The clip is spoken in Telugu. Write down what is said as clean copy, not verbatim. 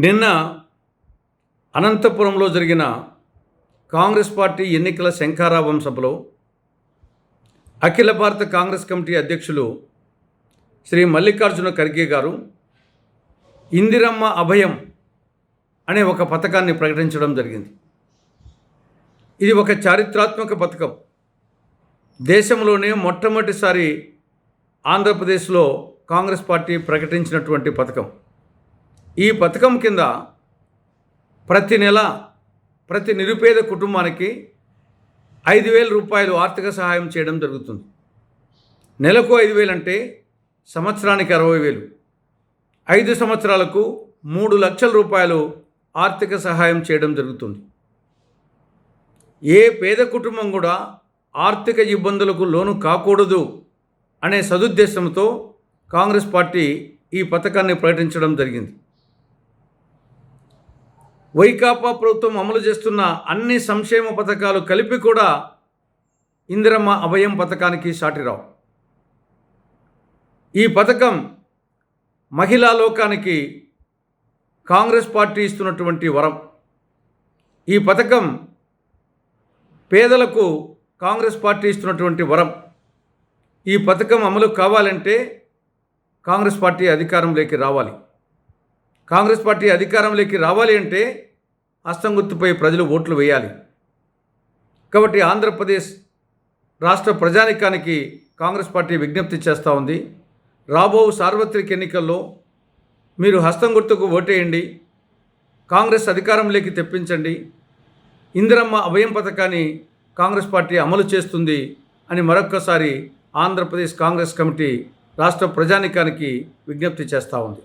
నిన్న అనంతపురంలో జరిగిన కాంగ్రెస్ పార్టీ ఎన్నికల శంఖారావం సభలో అఖిల భారత కాంగ్రెస్ కమిటీ అధ్యక్షులు శ్రీ మల్లికార్జున ఖర్గే గారు ఇందిరమ్మ అభయం అనే ఒక పథకాన్ని ప్రకటించడం జరిగింది. ఇది ఒక చారిత్రాత్మక పథకం. దేశంలోనే మొట్టమొదటిసారి ఆంధ్రప్రదేశ్లో కాంగ్రెస్ పార్టీ ప్రకటించినటువంటి పథకం. ఈ పథకం కింద ప్రతి నెల ప్రతి నిరుపేద కుటుంబానికి 5,000 రూపాయలు ఆర్థిక సహాయం చేయడం జరుగుతుంది. నెలకు 5,000 అంటే సంవత్సరానికి 60,000. 5 సంవత్సరాలకు 3 లక్షల రూపాయలు ఆర్థిక సహాయం చేయడం జరుగుతుంది. ఏ పేద కుటుంబం కూడా ఆర్థిక ఇబ్బందులకు లోను కాకూడదు అనే సదుద్దేశంతో కాంగ్రెస్ పార్టీ ఈ పథకాన్ని ప్రకటించడం జరిగింది. వైకాపా ప్రభుత్వం అమలు చేస్తున్న అన్ని సంక్షేమ పథకాలు కలిపి కూడా ఇందిరమ్మ అభయం పథకానికి సాటిరావు. ఈ పథకం మహిళా లోకానికి కాంగ్రెస్ పార్టీ ఇస్తున్నటువంటి వరం. ఈ పథకం పేదలకు కాంగ్రెస్ పార్టీ ఇస్తున్నటువంటి వరం. ఈ పథకం అమలు కావాలంటే కాంగ్రెస్ పార్టీ అధికారంలోకి రావాలి. కాంగ్రెస్ పార్టీ అధికారంలోకి రావాలి అంటే హస్తం గుర్తుపై ప్రజలు ఓట్లు వేయాలి. కాబట్టి ఆంధ్రప్రదేశ్ రాష్ట్ర ప్రజానికానికి కాంగ్రెస్ పార్టీ విజ్ఞప్తి చేస్తూ ఉంది. రాబో సార్వత్రిక ఎన్నికల్లో మీరు హస్తం గుర్తుకు ఓటేయండి, కాంగ్రెస్ అధికారంలోకి తెప్పించండి, ఇందిరమ్మ అభయం పథకాన్ని కాంగ్రెస్ పార్టీ అమలు చేస్తుంది అని మరొక్కసారి ఆంధ్రప్రదేశ్ కాంగ్రెస్ కమిటీ రాష్ట్ర ప్రజానికానికి విజ్ఞప్తి చేస్తూ ఉంది.